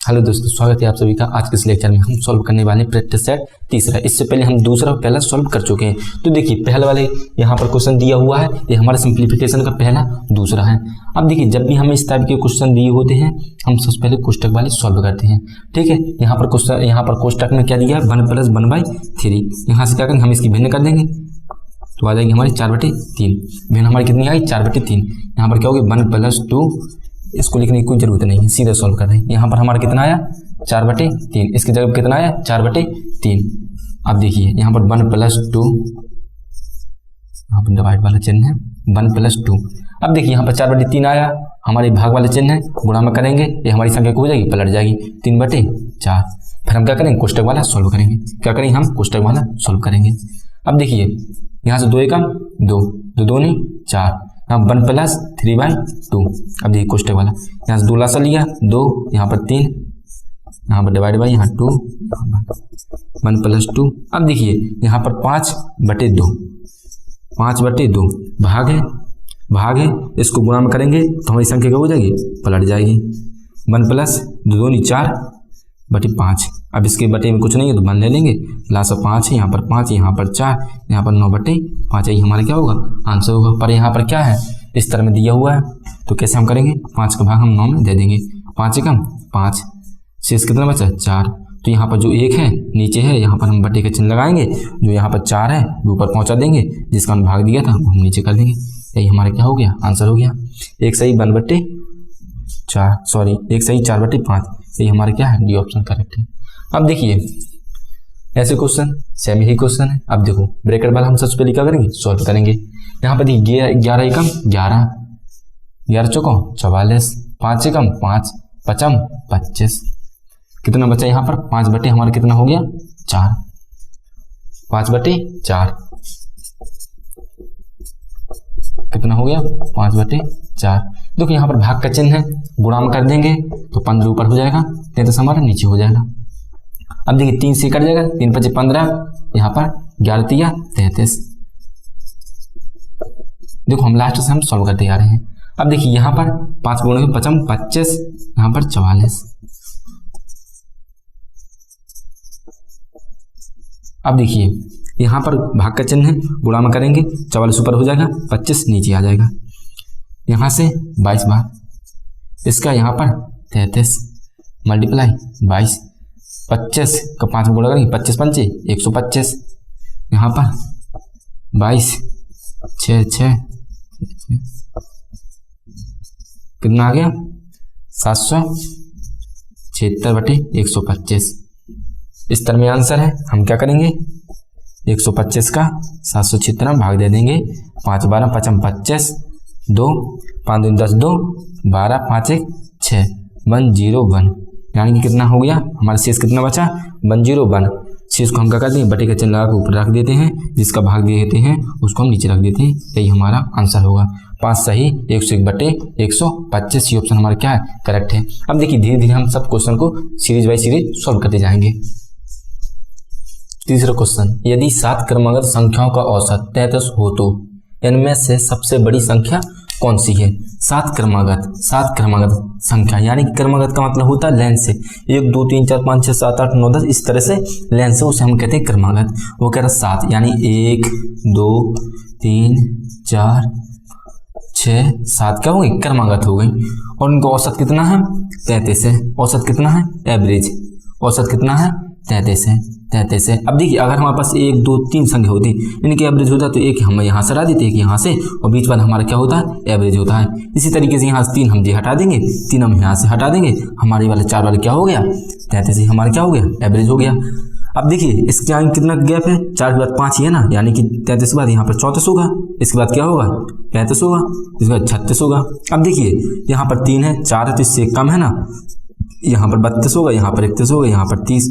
Hello दोस्तों, स्वागत है आप सभी का। आज के इस लेक्चर में हम सॉल्व करने वाले हैं प्रैक्टिस सेट तीसरा। इससे पहले हम दूसरा और पहला सॉल्व कर चुके हैं। तो देखिए, पहले वाले यहाँ पर क्वेश्चन दिया हुआ है, ये हमारा सिंप्लीफिकेशन का पहला दूसरा है। अब देखिए, जब भी हमें इस टाइप के क्वेश्चन दिए होते हैं हम सबसे पहले कोष्टक वाले सॉल्व करते हैं। ठीक है, यहाँ पर कोष्टक में क्या दिया है, 1 + 1/3। यहाँ से क्या करेंगे, हम इसकी भिन्न कर देंगे तो आ जाएगी हमारी 4/3। भिन्न हमारी कितनी आई, 4/3। यहाँ पर क्या होगी, 1 + 2। इसको लिखने की कोई जरूरत नहीं है, सीधे सॉल्व कर रहे हैं। यहाँ पर हमारा कितना आया, 4/3। इसकी जगह कितना आया, 4/3। अब देखिए यहाँ पर 1 + 2, यहाँ पर डिवाइड वाला चिन्ह है, 1 + 2। अब देखिए यहाँ पर 4/3 आया, हमारे भाग वाला चिन्ह है, गुणा में करेंगे ये हमारी संख्या हो जाएगी, पलट जाएगी 3/4। फिर हम क्या करेंगे, कोष्टक वाला सॉल्व करेंगे। क्या करेंगे, हम कोष्टक वाला सॉल्व करेंगे। अब देखिए यहाँ से 2 × 2, 2 × 2 = 4, यहाँ 1 + 3/2। अब देखिए कोष्टक वाला, यहाँ से 2 लासा लिया, 2, यहाँ पर 3, यहाँ पर डिवाइड बाई यहाँ 2, 1 + 2। अब देखिए यहाँ पर 5/2, 5/2 भाग है, इसको गुणा में करेंगे तो हमारी संख्या क्या हो जाएगी, पलट जाएगी। 1 + 2 = 4/5। अब इसके बटे में कुछ नहीं है तो 1 ले लेंगे, लासा 5 है, यहाँ पर 5, यहाँ पर 4, यहाँ पर 9/5। यही हमारा क्या होगा, आंसर होगा। पर यहाँ पर क्या है, इस तरह में दिया हुआ है तो कैसे हम करेंगे, 5 का भाग हम 9 में दे देंगे। 5 × 5, शेष कितना बचा, 4। तो यहाँ पर जो 1 है नीचे है, यहाँ पर हम बटे का चिन्ह लगाएंगे। जो यहाँ पर 4 है वो ऊपर पहुँचा देंगे, जिसका हम भाग दिया था वो हम नीचे कर देंगे। यही हमारा क्या हो गया, आंसर हो गया। एक सही 4/5। यही हमारा क्या है, डी ऑप्शन करेक्ट है। अब देखिए ऐसे क्वेश्चन सेम यही क्वेश्चन है। अब देखो ब्रैकेट वाला हम सबसे पहले क्या करेंगे, सॉल्व करेंगे। यहाँ पर देखिए 11 × 11, 11 × 44, 5 × 5, 5 × 25। कितना बचा यहाँ पर, 5/ हमारा कितना हो गया, 4, 5/4 कितना हो गया, 5/4। देखो यहाँ पर भाग का चिन्ह है, गुणा में कर देंगे तो 15 ऊपर हो जाएगा, 33 हमारा नीचे हो जाएगा। अब देखिए 3 से कट जाएगा, 3 × 5 = 15, यहाँ पर 11 × 3 = 33। देखो हम लास्ट से हम सॉल्व करते आ रहे हैं। अब देखिए यहाँ पर 5 × 5 = 25, यहाँ पर 44। अब देखिए यहाँ पर भाग का चिन्ह है, गुणा में करेंगे 44 ऊपर हो जाएगा, 25 नीचे आ जाएगा। यहाँ से 22 बार, इसका यहाँ पर 33 × 22, 25 का 5 में गुणा करेंगे, 25 × 5 = 125। यहाँ पर 22, 6 कितना आ गया, 776/125। इस तरह में आंसर है। हम क्या करेंगे, 125 का 776 भाग दे देंगे। 5 × 12 = 25, 2 5 × 2 = 10, 2 12, 5 × 1 = 6, 101। यानी कि कितना हो गया, हमारा शेष कितना बचा, 101। शेष को हम क्या करते हैं, बटे का चिन्ह लगा के ऊपर रख देते हैं, जिसका भाग दे देते हैं उसको हम नीचे रख देते हैं। यही हमारा आंसर होगा। 5 सही, 101/125। ये ऑप्शन हमारा क्या है, करेक्ट है। अब देखिए धीरे धीरे हम सब क्वेश्चन को सीरीज बाई सीरीज सॉल्व करते जाएंगे। तीसरा क्वेश्चन, यदि 7 क्रमागत संख्याओं का औसत 33 हो तो इनमें से सबसे बड़ी संख्या कौन सी है। 7 क्रमागत संख्या, यानी कि क्रमागत का मतलब होता है लेंथ से, 1 2 3 4 5 6 7 8 9 10 इस तरह से लेंथ से, उसे हम कहते हैं क्रमागत। वो कह रहा 7, यानी 1 2 3 4 6 7 क्या हो गई, क्रमागत हो गई। और उनका औसत कितना है, 33 है। औसत कितना है, एवरेज औसत कितना है, 33 है। अब देखिए अगर हमारे पास 1 2 3 संख्या होती, इनकी एवरेज होता तो एक हम यहाँ से हटा देते, एक यहाँ से, और बीच वाला हमारा क्या होता है, एवरेज होता है। इसी तरीके से यहाँ से 3 हम हटा देंगे, 3 हम यहाँ से हटा देंगे, हमारे वाले 4 वाले क्या हो गया, 33 हमारा क्या हो गया, एवरेज हो गया। अब देखिए इसके आगे कितना गैप है, 4 के बाद 5 ही है ना, यानी कि 33 के बाद यहाँ पर 34 होगा, इसके बाद क्या होगा, 35 होगा, इसके बाद 36 होगा। अब देखिए यहाँ पर 3 है, 4 है तो इससे कम है ना, यहाँ पर 32 होगा, यहाँ पर 31 होगा, यहाँ पर 30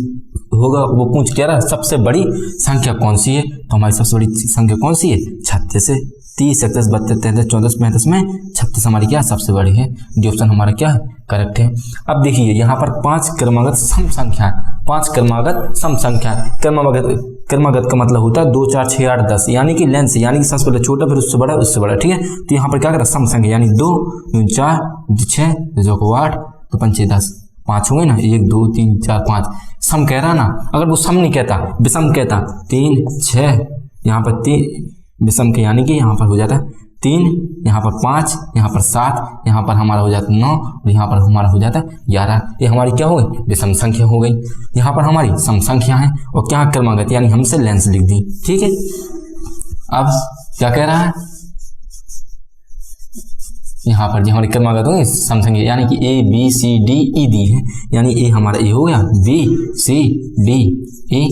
होगा। वो पूछ कह रहा है सबसे बड़ी संख्या कौन सी है, तो हमारी सबसे बड़ी संख्या कौन सी है, 36 है। 30 31 32 33 34 35 में 36 हमारी क्या सबसे बड़ी है। डी ऑप्शन हमारा क्या है, करेक्ट है। अब देखिए यहाँ पर 5 क्रमागत सम संख्या, 5 क्रमागत सम संख्या, क्रमागत का मतलब होता है 2 4 6 8 10, यानी कि लेंथ से, यानी कि सबसे पहले छोटा फिर उससे बड़ा उससे बड़ा, ठीक है। तो यहाँ पर क्या करें, सम संख्या यानी 2 4 6 2 8 तो 5 10, 5 हो गए ना, 1 2 3 4 5। सम कह रहा ना, अगर वो सम नहीं कहता विषम कहता 3 6, यहाँ पर 3 विषम के यानी कि यहाँ पर हो जाता 3, यहाँ पर 5, यहाँ पर 7, यहाँ पर हमारा हो जाता 9 और यहाँ पर हमारा हो जाता 11। ये हमारी क्या हो गई, विषम संख्या हो गई। यहाँ पर हमारी सम संख्या है और क्या क्रमागत यानी हमसे लेंस लिख दी। ठीक है, अब क्या कह रहा है, यहाँ पर जो हमारी क्रमागत होगी सम संख्या यानी कि A B C D E दी है, यानी A हमारा A हो गया, B C D E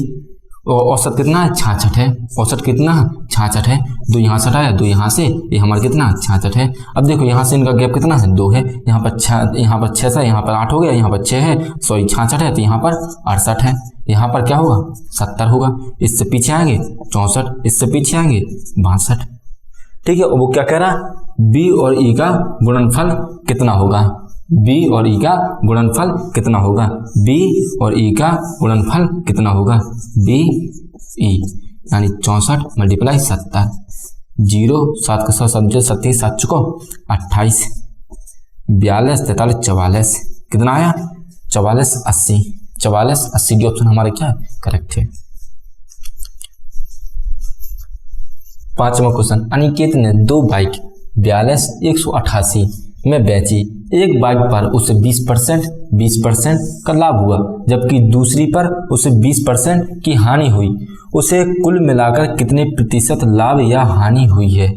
और औसत कितना है 66 है। औसत कितना है 66 है। 2 यहाँ से हटाया 2 यहाँ से, ये हमारा कितना 66 है। अब देखो यहाँ से इनका गैप कितना है 2 है, यहाँ पर 6 से यहाँ पर 8 हो गया, यहाँ पर 6 है, सॉरी 66 है तो यहाँ पर 68 है। यहाँ पर क्या होगा 70 होगा। इससे पीछे आएंगे 64, इससे पीछे आएंगे 62। ठीक है, वो क्या कह रहा है, बी और ई का गुणनफल कितना होगा, बी और ई का गुणनफल कितना होगा, बी और ई का गुणनफल कितना होगा, बी ई यानी 64 मल्टीप्लाई 70, 0 7 का 100 37 7 चुको 28, 42 43 44 कितना आया 44 80। 44 80 की ऑप्शन हमारे क्या है करेक्ट है। 5वां क्वेश्चन, अनिकेत ने 2 बाइक 42 188 में बेची। एक बाइक पर उसे 20% का लाभ हुआ, जबकि दूसरी पर उसे 20% की हानि हुई। उसे कुल मिलाकर कितने प्रतिशत लाभ या हानि हुई है।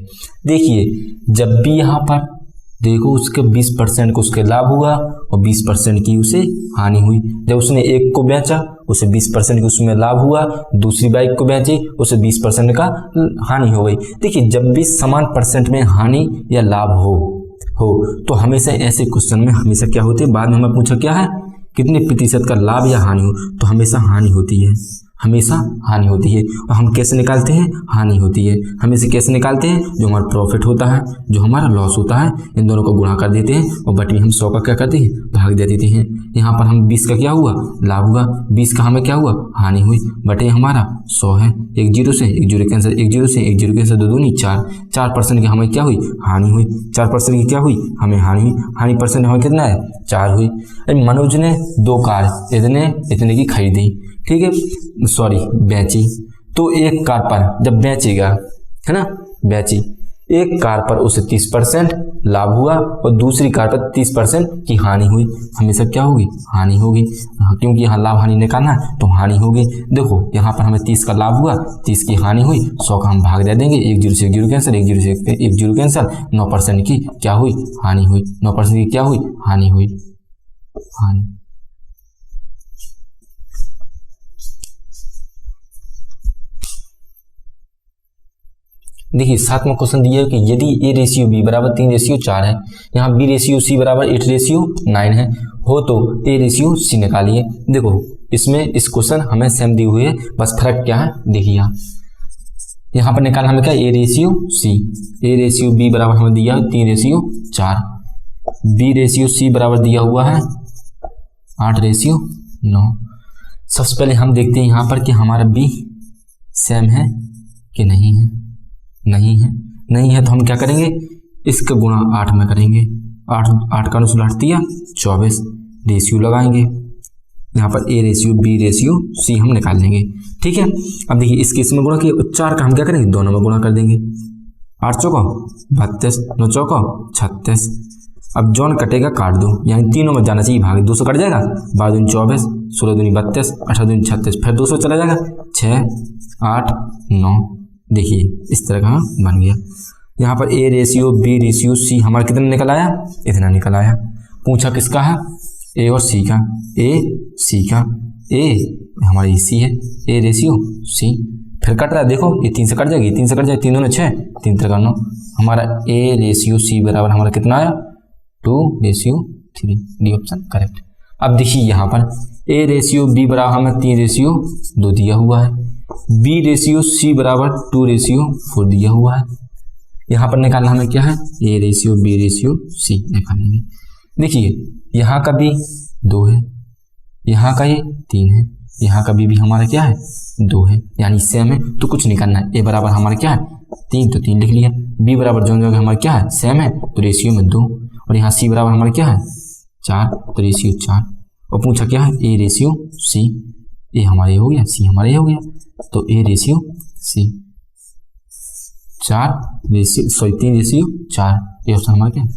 देखिए जब भी यहाँ पर देखो उसके 20% को उसके लाभ हुआ और 20% की उसे हानि हुई। जब उसने एक को बेचा उसे 20% की उसमें लाभ हुआ, दूसरी बाइक को बेची उसे 20% का हानि हो गई। देखिए जब भी समान परसेंट में हानि या लाभ हो तो हमेशा ऐसे क्वेश्चन में हमेशा क्या होते हैं, बाद में हमें पूछा क्या है कितने प्रतिशत का लाभ या हानि हो, तो हमेशा हानि होती है, हमेशा हानि होती है। और हम कैसे निकालते हैं, हानि होती है। हम इसे कैसे निकालते हैं, जो हमारा प्रॉफिट होता है जो हमारा लॉस होता है इन दोनों को गुणा कर देते हैं और बटी हम 100 का क्या करते हैं भाग दे देते हैं। यहाँ पर हम 20 का क्या हुआ लाभ हुआ, 20 का हमें क्या हुआ हानि हुई, बटे हमारा 100 है। 1 0 से 1 0 कैंसिल, 1 0 से 1 0 कैंसिल, 2 दूनी 4% की हमें क्या हुई हानि हुई, 4% की क्या हुई हमें हानि हुई। हानि परसेंट हमें कितना है 4 हुई। मनोज ने 2 कार इतने की खरीदी, ठीक है सॉरी बेची। तो एक कार पर जब बेचेगा है ना, बेची, एक कार पर उसे 30% लाभ हुआ और दूसरी कार पर 30% की हानि हुई, हमेशा क्या होगी हानि होगी, क्योंकि यहाँ लाभ हानि निकालना है तो हानि होगी। देखो यहाँ पर हमें 30 का लाभ हुआ, 30 की हानि हुई, 100 का हम भाग दे देंगे, 1 0 से 1 0 कैंसिल, 1 0 से 1 0 कैंसिल, 9% की क्या हुई हानि हुई, 9% की क्या हुई हानि हुई, हानि। देखिए 7वां क्वेश्चन दिया है कि यदि A रेशियो B बराबर 3:4 है, यहाँ B रेशियो C बराबर 8:9 है हो तो A रेशियो C निकालिए। देखो इसमें इस क्वेश्चन हमें सेम दिए हुए है, बस फर्क क्या है देखिए यहाँ पर निकालना हमें क्या A ratio C, A ratio B बराबर हमें दिया है 3:4, B रेशियो C बराबर दिया हुआ है 8:9। सबसे पहले हम देखते हैं यहाँ पर कि हमारा B सेम है कि नहीं है, नहीं है तो हम क्या करेंगे इसका गुणा 8 में करेंगे, 8 का 9 दिया 24, रेशियो लगाएंगे यहाँ पर A ratio B ratio C हम निकाल लेंगे। ठीक है, अब देखिए इस केस में गुणा किया 4 का हम क्या करेंगे दोनों में गुणा कर देंगे, 8 चौका 32, 9 चौका 36। अब जौन कटेगा काट दो, यानी तीनों में जाना चाहिए भाग, 200 कट जाएगा, 12 दूनी 24, 16 दूनी 32, 18 दूनी 36, फिर 200 चला जाएगा 6 8 9। देखिए इस तरह का बन गया। यहाँ पर A ratio B ratio C हमारा कितना निकल आया, इतना निकल आया। पूछा किसका है, A और C का, A C का, A हमारा C है, A रेशियो C, फिर कट रहा है देखो ये 3 से कट जाएगी, 3 से कट जाएगी, 3 दूनी 6, 3 3 9, हमारा A रेशियो C बराबर हमारा कितना आया 2:3, डी ऑप्शन करेक्ट। अब देखिए यहाँ पर A रेशियो B बराबर हमें 3:2 दिया हुआ है, B रेशियो C बराबर 2:4 दिया हुआ है। यहाँ पर निकालना हमें क्या है A ratio B ratio C निकालेंगे। देखिए यहाँ का B 2 है, यहाँ का ये 3 है, यहाँ का B भी हमारा क्या है 2 है, यानी सेम है तो कुछ नहीं करना है। A बराबर हमारा क्या है 3 तो 3 लिख लिया, B बराबर जो जगह हमारा क्या है सेम है तो रेशियो में 2, और यहाँ C बराबर हमारा क्या है 4 तो रेशियो 4, और पूछा क्या है ए रेशियो सी, ए हमारे हो गया, सी हमारे हो गया, तो ए रेशियो सी 3 रेशियो 4, ये ऑप्शन हमारा क्या है।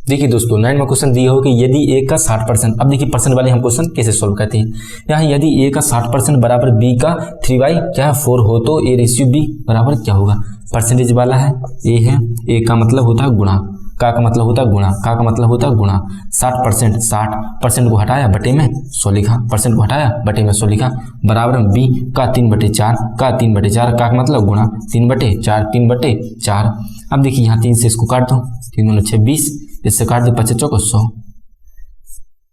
देखिए दोस्तों 9 में क्वेश्चन दिया हो कि यदि ए का 60%, अब देखिए परसेंट वाले हम क्वेश्चन कैसे सॉल्व करते हैं। यहाँ यदि ए का 60% बराबर बी का 3/4 हो तो ए रेशियो बी बराबर क्या होगा। परसेंटेज वाला है, ए है, ए का मतलब होता है गुणा, का मतलब होता है गुणा, का मतलब होता है गुणा। 60%, 60% को हटाया बटे में 100 लिखा, परसेंट को हटाया बटे में 100 लिखा, बराबर में बी का 3/4, का 3/4, का मतलब गुणा 3/4, 3/4। अब देखिए यहाँ 3 से इसको काट दो, 3 दूनी 6 20, इससे काट दो 5 चौको 100,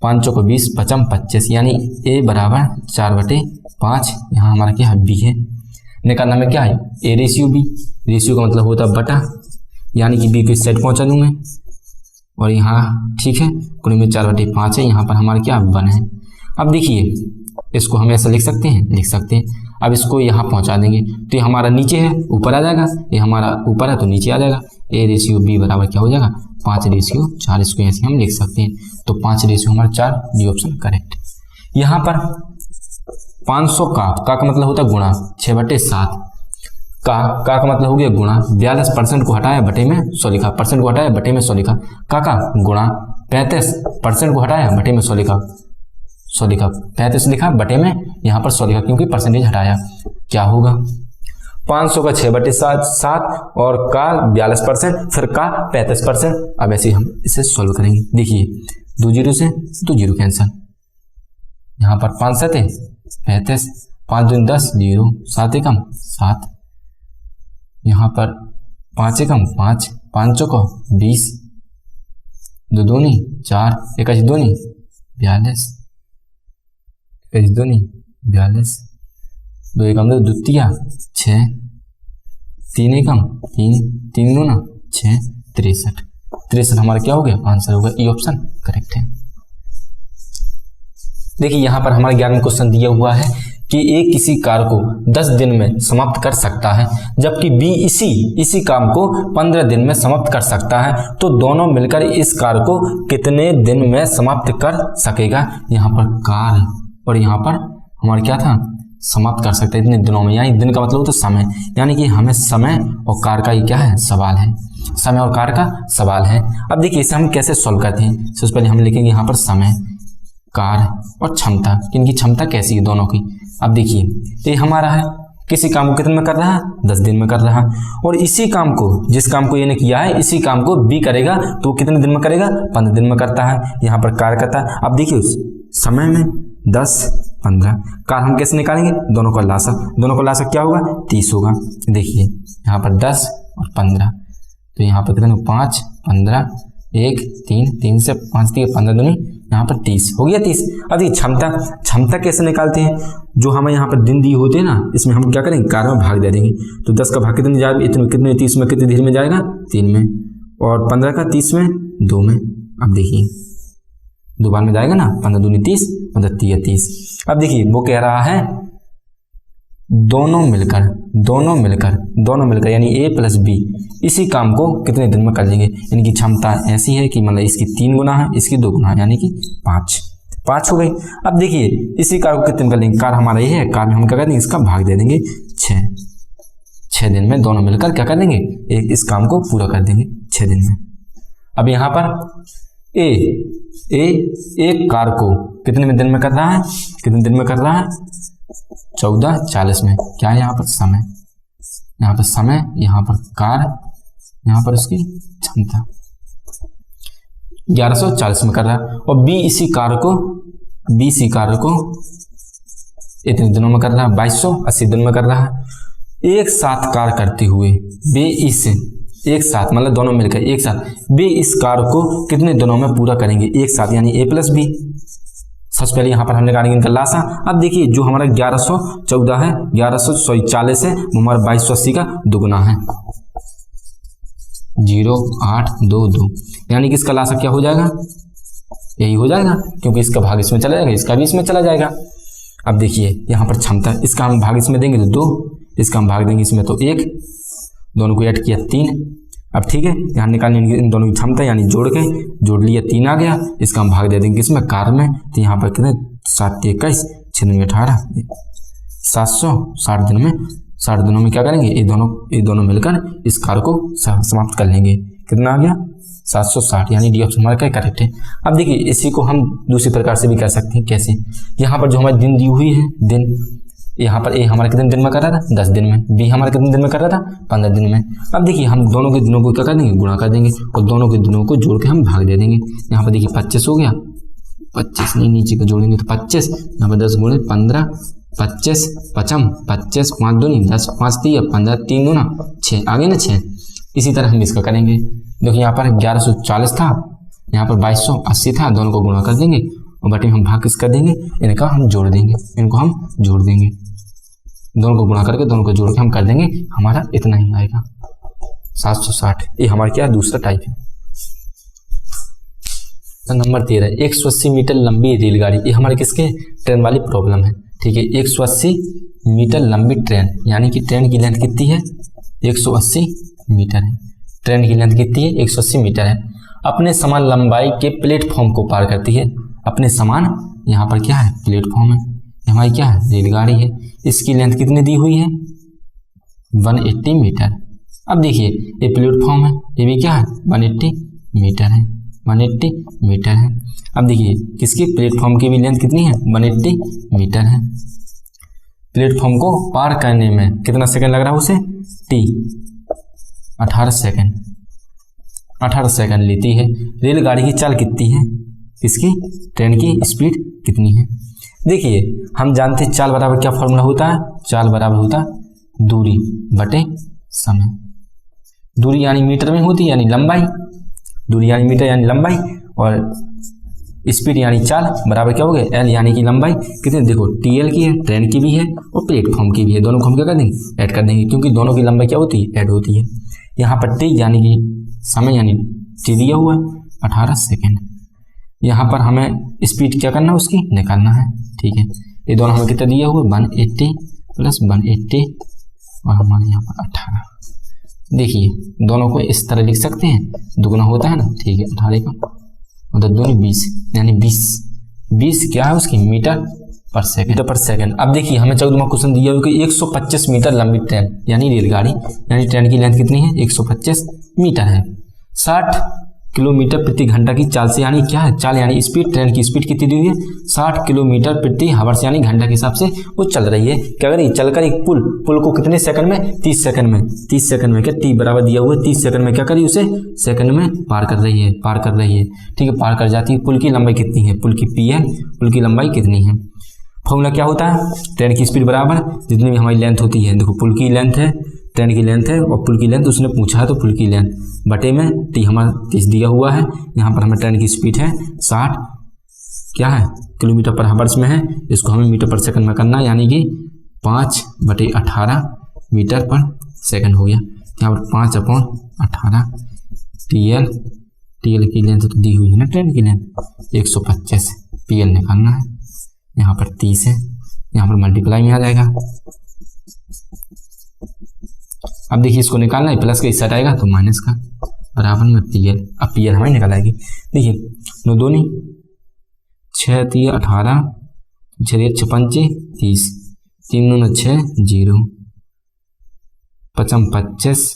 5 चौको 20, 5 25, यानी ए बराबर 4/5। यहाँ हमारा क्या है बी है। निकालना में क्या है ए रेशियो बी, रेशियो का मतलब होता है बटा, यानी कि बी को इस साइड पहुंचा दूंगा और यहाँ ठीक है कुल में 4/5 है, यहाँ पर हमारा क्या 1 है। अब देखिए इसको हम ऐसा लिख सकते हैं, अब इसको यहाँ पहुंचा देंगे तो ये हमारा नीचे है ऊपर आ जाएगा, ये हमारा ऊपर है तो नीचे आ जाएगा। ए रेशियो बी बराबर क्या हो जाएगा 5/4, इसको ऐसे हम लिख सकते हैं, तो 5 हमारा 4, डी ऑप्शन करेक्ट। यहाँ पर 500 का मतलब होता है गुणा 6/7, का मतलब हो गया गुणा, 42% को हटाया बटे में 100 लिखा, परसेंट को हटाया बटे में 100 लिखा, का गुणा 35% को हटाया बटे में 100 लिखा, 35 लिखा बटे में यहाँ पर 100 लिखा क्योंकि परसेंटेज हटाया। क्या होगा 500 का 6/7 और का 42%, फिर का 35%। अब ऐसे हम इसे सॉल्व करेंगे। देखिए 2 0 से 2 0 कैंसिल, यहाँ पर 5 7 35, 5 2 10 0, 7 एकम 7, यहाँ पर 5 एकम 5, 5 चौको 20, 2 दूनी 4, 1 दूनी 42, 1 दूनी 42, 2 एकम 2 द्वितीया 6, 3 एकम 3, 3 दूना 6, 63 हमारा क्या हो गया आंसर होगा, ई ऑप्शन करेक्ट है। देखिए यहाँ पर हमारा 11वां क्वेश्चन दिया हुआ है कि ए किसी कार्य को 10 दिन में समाप्त कर सकता है जबकि बी इसी काम को 15 दिन में समाप्त कर सकता है, तो दोनों मिलकर इस कार्य को कितने दिन में समाप्त कर सकेगा। यहाँ पर कार्य और यहाँ पर हमारा क्या था समाप्त कर सकते हैं इतने दिनों में, यानी दिन का मतलब होता है समय, यानी कि हमें समय और कार्य का ये क्या है सवाल है, समय और कार्य का सवाल है। अब देखिए इसे हम कैसे सॉल्व करते हैं। सबसे पहले हम लिखेंगे यहाँ पर समय, कार्य और क्षमता, इनकी क्षमता कैसी है दोनों की। अब देखिए ये हमारा है किसी काम को कितने में कर रहा है 10 दिन में कर रहा है, और इसी काम को जिस काम को ये किया है इसी काम को बी करेगा तो कितने दिन में करेगा 15 दिन में करता है। यहाँ पर कार्य करता है। अब देखिए समय में 10 15, कार्य हम कैसे निकालेंगे दोनों का लासा क्या होगा 30 होगा। देखिए यहाँ पर 10 और 15, तो यहाँ पर कितने 5 15 1 3 3 से 5 दिए 15 दूनी यहाँ पर 30 हो गया 30। अब ये क्षमता कैसे निकालते हैं, जो हमें यहाँ पर दिन दिए होते हैं ना इसमें हम क्या करेंगे कार्य में भाग दे देंगे, तो 10 का भाग कितने जाएगा कितने 30 में कितने धीरे में जाएगा 3 में, और 15 का 30 में 2 में। अब देखिए 2 बार में जाएगा ना 15 दूनी 30 मतलब 30। अब देखिए वो कह रहा है दोनों मिलकर यानी ए प्लस बी इसी काम को कितने दिन में कर लेंगे। इनकी क्षमता ऐसी है कि मतलब इसकी 3 गुना है इसकी 2 गुना है, यानी कि 5 हो गई। अब देखिए इसी कार्य को कितने कर लेंगे, कार्य हमारा ये है, कार्य में हम क्या कर देंगे इसका भाग दे देंगे 6 दिन में दोनों मिलकर क्या कर देंगे इस काम को पूरा कर देंगे 6 दिन में। अब यहाँ पर एक कार्य को कितने दिन में कर रहा है 14:40 में। क्या है यहाँ पर समय, यहाँ पर कार्य, यहाँ पर उसकी क्षमता 1140 में कर रहा है, और बी इसी कार्य को इतने दिनों में कर रहा है 2280 दिन में कर रहा है। एक साथ कार्य करते हुए बे इस एक साथ मतलब दोनों मिलकर एक साथ बे इस कार्य को कितने दिनों में पूरा करेंगे एक साथ, यानी ए प्लस बी। सबसे पहले यहाँ पर हम निकालेंगे इनका लासा। अब देखिए जो हमारा 1114 है 1140 है वो हमारा 2280 का दुगुना है 0822, यानी कि इसका लासा क्या हो जाएगा यही हो जाएगा, क्योंकि इसका भाग इसमें चला जाएगा इसका भी इसमें चला जाएगा। अब देखिए यहाँ पर क्षमता, इसका हम भाग इसमें देंगे तो 2, इसका हम भाग देंगे इसमें तो 1, दोनों को ऐड किया 3। अब ठीक है, यहाँ निकालने इन दोनों की क्षमता यानी जोड़ लिया 3 आ गया, इसका हम भाग दे देंगे किसमें, कार में। तो यहाँ पर कितने 7 21 6 में 18 760 दिन में 60 दिनों में क्या करेंगे, ये दोनों मिलकर इस कार को समाप्त कर लेंगे। कितना आ गया 760, यानी डी ऑप्शन हमारा क्या करेक्ट है। अब देखिए इसी को हम दूसरी प्रकार से भी कर सकते हैं। कैसे, यहाँ पर जो हमारे दिन दी हुई है, दिन यहाँ पर ए हमारा कितने दिन में कर रहा था 10 दिन में, बी हमारा कितने दिन में कर रहा था 15 दिन में। अब देखिए हम दोनों के दिनों को क्या कर देंगे, गुणा कर देंगे और दोनों के दिनों को जोड़ के हम भाग दे देंगे। यहाँ पर देखिए 25 हो गया, 25 नहीं नीचे का जोड़ेंगे तो 25, यहाँ पर 10 गुणे 15 25 पचम 25 5 दूनी 10 5 3 15 3 दूना 6 आगे ना 6। इसी तरह हम इसका करेंगे। देखिए यहाँ पर 1140 था, यहाँ पर 2280 था, दोनों को गुणा कर देंगे और बटे में हम भाग किस कर देंगे, इनको हम जोड़ देंगे, दोनों को गुणा करके दोनों को जोड़ के हम कर देंगे, हमारा इतना ही आएगा 760। ये हमारा क्या दूसरा टाइप है। तो नंबर 13 180 मीटर लंबी रेलगाड़ी, ये हमारे किसके ट्रेन वाली प्रॉब्लम है। ठीक है, 180 मीटर लंबी ट्रेन, यानी कि ट्रेन की लेंथ कितनी है 180 मीटर है। ट्रेन की लेंथ कितनी है 180 मीटर है। अपने समान लंबाई के प्लेटफॉर्म को पार करती है। अपने समान यहाँ पर क्या है, प्लेटफॉर्म है, हमारी क्या है रेलगाड़ी है। इसकी लेंथ कितनी दी हुई है 180 मीटर। अब देखिए ये प्लेटफॉर्म है, ये भी क्या है 180 मीटर है, 180 मीटर है। अब देखिए किसकी प्लेटफॉर्म की भी लेंथ कितनी है 180 मीटर है। प्लेटफॉर्म को पार करने में कितना सेकंड लग रहा है उसे, टी 18 सेकंड लेती है। रेलगाड़ी की चाल कितनी है, इसकी ट्रेन की स्पीड कितनी है। देखिए हम जानते हैं चाल बराबर क्या फॉर्मूला होता है, चाल बराबर होता है दूरी बटे समय। दूरी यानी मीटर में होती है, यानी लंबाई, दूरी यानी मीटर यानी लंबाई, और स्पीड यानी चाल बराबर क्या हो गया एल यानी कि लंबाई। कितने देखो टीएल की है, ट्रेन की भी है और प्लेटफॉर्म की भी है, दोनों को हम क्या कर देंगे ऐड कर देंगे, क्योंकि दोनों की लंबाई क्या होती है ऐड होती है। यहाँ पर टी यानी कि समय यानी टी दिया हुआ है 18 सेकेंड। यहाँ पर हमें स्पीड क्या करना है उसकी निकालना है। ठीक है, ये दोनों हमें कितना दिया हुआ 180 प्लस 180 और हमारे यहाँ पर 18। देखिए दोनों को इस तरह लिख सकते हैं, दुगुना होता है ना। ठीक है, 18 का मतलब दोनों 20 यानी 20 क्या है उसकी मीटर पर सेकंड। अब देखिए हमें 14वां क्वेश्चन दिया हुआ कि 125 मीटर लंबी ट्रेन यानी रेलगाड़ी, यानी ट्रेन की लेंथ कितनी है 125 मीटर है। 60 किलोमीटर प्रति घंटा की चाल से, यानी क्या है चाल यानी स्पीड, ट्रेन की स्पीड कितनी दी हुई है 60 किलोमीटर प्रति हावर्स यानी घंटा के हिसाब से वो चल रही है। क्या करें चलकर एक पुल को कितने सेकंड में 30 सेकंड में क्या टी बराबर दिया हुआ है 30 सेकंड में क्या करी उसे सेकंड में पार कर रही है। ठीक है, पार कर जाती है। पुल की लंबाई कितनी है, पुल की पी है, पुल की लंबाई कितनी है। फॉर्मूला क्या होता है, ट्रेन की स्पीड बराबर जितनी भी हमारी लेंथ होती है। देखो पुल की लेंथ है, ट्रेन की लेंथ है और पुल की लेंथ उसने पूछा है तो पुल की लेंथ बटे में टी हमारा 30 दिया हुआ है। यहाँ पर हमें ट्रेन की स्पीड है 60 क्या है किलोमीटर पर हावर्स में है, इसको हमें मीटर पर सेकंड में करना है, यानी कि 5/18 मीटर पर सेकंड हो गया। यहाँ पर 5/18 टीएल की लेंथ तो दी हुई है ना ट्रेन की लेंथ 125, पीएल निकालना है। यहाँ पर 30 है, यहाँ पर मल्टीप्लाई में आ जाएगा। अब देखिए इसको निकालना है, प्लस का इस साइड आएगा तो माइनस का बराबर में पीएल। अब पीएल हमें निकाल आएगी। देखिए 9 दूनी 6 3 18 6 56 30 3 9 6 0 55 25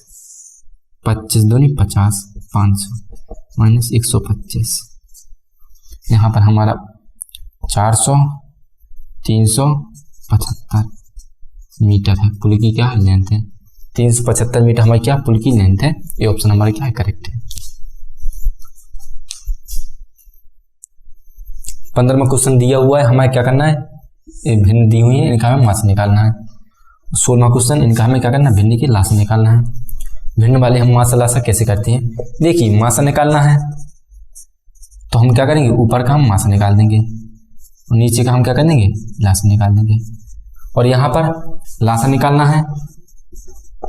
25 दूनी 50 500 माइनस 125। यहाँ पर हमारा 400 375 मीटर है पुल की क्या लेंथ है। 375 मीटर हमारी क्या पुल की लेंथ है। ये ऑप्शन हमारा क्या है करेक्ट है। 15वां क्वेश्चन दिया हुआ है, हमें क्या करना है ये भिन्न दी हुई है, इनका हमें मास निकालना है। 16वां क्वेश्चन इनका हमें क्या करना है भिन्न की लासा निकालना है। भिन्न वाले हम मासा लासा कैसे करते हैं, देखिए मासा निकालना है तो हम क्या करेंगे ऊपर का हम मासा निकाल देंगे और नीचे का हम क्या कर देंगे लासा निकाल देंगे। और यहाँ पर लासा निकालना है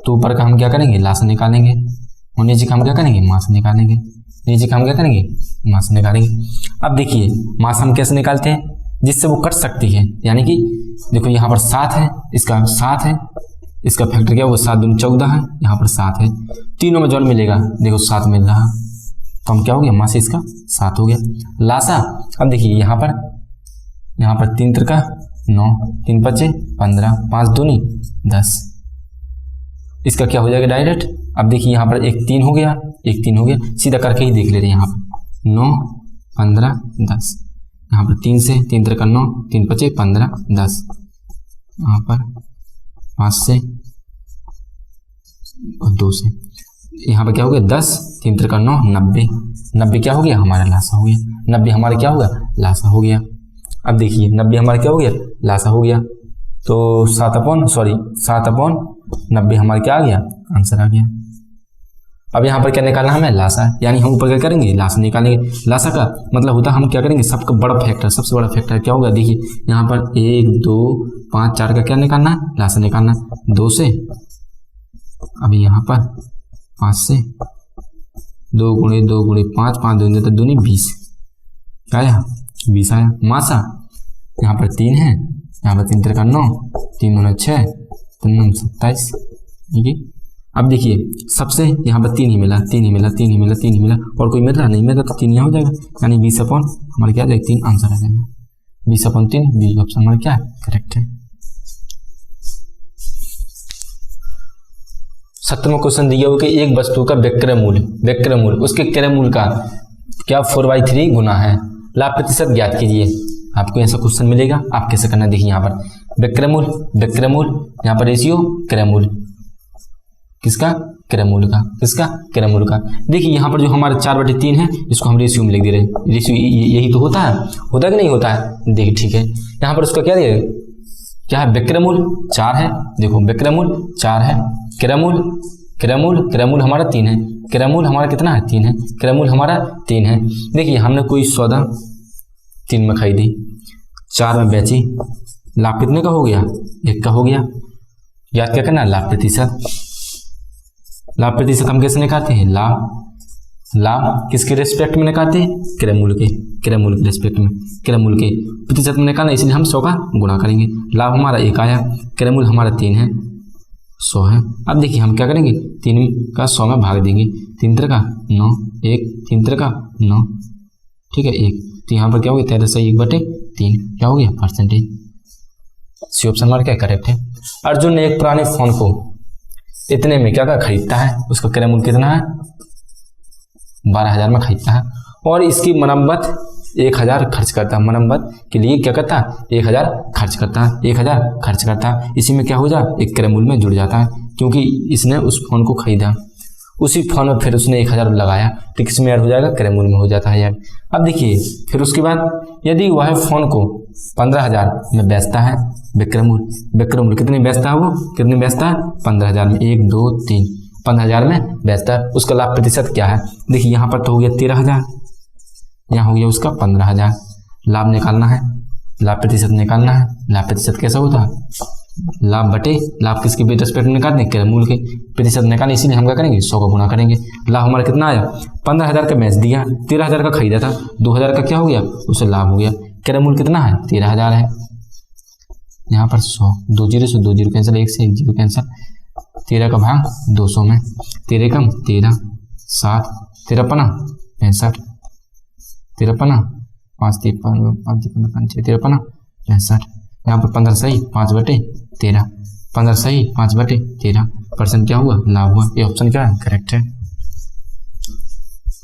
तो ऊपर का हम क्या करेंगे लासा निकालेंगे और नीचे का हम क्या करेंगे मास निकालेंगे, नीचे का हम क्या करेंगे मास निकालेंगे। अब देखिए मास हम कैसे निकालते हैं जिससे वो कट सकती है, यानी कि देखो यहाँ पर 7 है, इसका 7 है इसका फैक्टर क्या होगा, 7 दूनी 14 है, यहाँ पर 7 है, तीनों में जौन मिलेगा देखो 7 मिल रहा, तो हम क्या हो गया, मास इसका 7 हो गया। लासा, अब देखिए यहाँ पर 3 त्रिका 9, 3 पचे 15, 5 दूनी 10, इसका क्या हो जाएगा डायरेक्ट। अब देखिए यहाँ पर एक 3 हो गया, एक 3 हो गया, सीधा करके ही देख ले रहे हैं। यहाँ पर 9 15 10, यहाँ पर 3 से 3 त्रिका 9, 3 पचे 15 10, यहाँ पर 5 से और 2 से, यहाँ पर क्या हो गया 10, 3 त्रिका 9 90, 90 क्या हो गया हमारा लासा हो गया, 90 हमारा क्या होगा लासा हो गया। अब देखिए 90 हमारा क्या हो गया लासा हो गया, तो 7/90 हमारा क्या आ गया, आंसर आ गया। अब यहाँ पर क्या निकालना हमें, लासा, यानी हम ऊपर क्या करेंगे, लासा निकालेंगे। लासा का मतलब होता है हम क्या करेंगे, सबका बड़ा फैक्टर, सबसे बड़ा फैक्टर क्या होगा, देखिए यहाँ पर 1 2 5 4 का क्या निकालना है, लासा निकालना है 2 से, अभी यहाँ पर 5 से, 2 गुणे 2 गुणे 5, 5 दूनी तो दूनी 20, क्या आया 20 आया। मासा यहाँ पर 3 है, यहाँ पर 3 त्रिका 9, 3 दूना 6, 3 दूना 27, ठीक है। अब देखिए सबसे यहाँ पर 3 ही मिला, 3 ही मिला, 3 ही मिला, 3 ही मिला, और कोई मिल रहा नहीं मिला तो 3 यहाँ हो जाएगा, यानी 20 अपॉन हमारे क्या आ जाएगा 3 आंसर आ जाएगा, 20/3, बी ऑप्शन हमारा क्या है करेक्ट है। 17वां क्वेश्चन दिया हुआ कि एक वस्तु का विक्रय मूल्य उसके क्रय मूल्य का क्या 4/3 गुना है, लाभ प्रतिशत ज्ञात कीजिए। आपको ऐसा क्वेश्चन मिलेगा, आप कैसे करना, देखिए यहाँ पर विक्रय मूल्य, यहाँ पर रेशियो क्रय मूल्य, किसका क्रय मूल्य का, किसका क्रय मूल्य का। देखिए यहाँ पर जो हमारा 4/3 है इसको हम रेशियो में लिख दे रहे हैं, रेशियो यही तो होता है कि नहीं होता है, देखिए ठीक है। यहाँ पर उसका क्या है, क्या है विक्रय मूल्य 4 है, देखो विक्रय मूल्य 4 है, क्रय मूल्य हमारा 3 है, क्रय मूल्य हमारा कितना है 3 है, क्रय मूल्य हमारा 3 है। देखिए हमने कोई सौदा 3 में खरीदी, 4 में बेची, लाभ कितने का हो गया, 1 का हो गया। याद क्या करना, लाभ प्रतिशत हम कैसे निकालते हैं, लाभ किसके रेस्पेक्ट में निकालते हैं, क्रय मूल्य के रेस्पेक्ट में, क्रय मूल्य के प्रतिशत में निकालना, इसलिए हम 100 का गुणा करेंगे। लाभ हमारा 1 आया, क्रय मूल्य हमारा 3 है, 100 है। अब देखिए हम क्या करेंगे, 3 का 100 में भाग देंगे, 3 त्रिका 9, 1 3 त्रिका 9, ठीक है 1, तो यहाँ पर क्या हो गया 13/1/3, क्या हो गया परसेंटेज, सी ऑप्शन हमारा क्या करेक्ट है। अर्जुन ने एक पुराने फोन को इतने में क्या खरीदता है, उसका क्रय मूल्य कितना है 12,000 में खरीदता है, और इसकी मरम्मत 1,000 खर्च करता है, मरम्मत के लिए क्या करता है 1,000 खर्च करता है, इसी में क्या हो जाए एक क्रय मूल्य में जुड़ जाता है, क्योंकि इसने उस फोन को खरीदा, उसी फोन में फिर उसने 1,000 लगाया तो किस में ऐड हो जाएगा, क्रय मूल्य में हो जाता है यार। अब देखिए फिर उसके बाद यदि वह फोन को 15,000 में बेचता है, विक्रय मूल्य कितने बेचता है, वो कितने बेचता है 15,000 में, 1 2 3 15,000 में बेचता है, उसका लाभ प्रतिशत क्या है, देखिए यहाँ पर तो हो गया 13,000, यहाँ हो गया उसका 15,000, लाभ निकालना है, लाभ प्रतिशत निकालना है। लाभ प्रतिशत कैसा होता है, लाभ किसके रेस्पेक्ट में निकालते हैं, क्रय मूल्य के प्रतिशत निकालने, इसीलिए हम क्या करेंगे 100 का गुणा करेंगे। लाभ हमारा कितना आया 15,000 का बेच दिया, 13,000 का खरीदा था, 2,000 का क्या हो गया उससे लाभ हो गया, क्रय मूल्य कितना है 13,000 है, यहाँ पर 100, 2 0 से 2 0 कैंसिल, 1 से 1 0 कैंसिल, 13 का भाग 200 में, 13 कम 13 7 53 65 53 5 53 5 53 65, यहाँ पर 15 सही 5/13, 15 सही 5/13 % क्या हुआ लाभ हुआ, ये ऑप्शन क्या है करेक्ट है।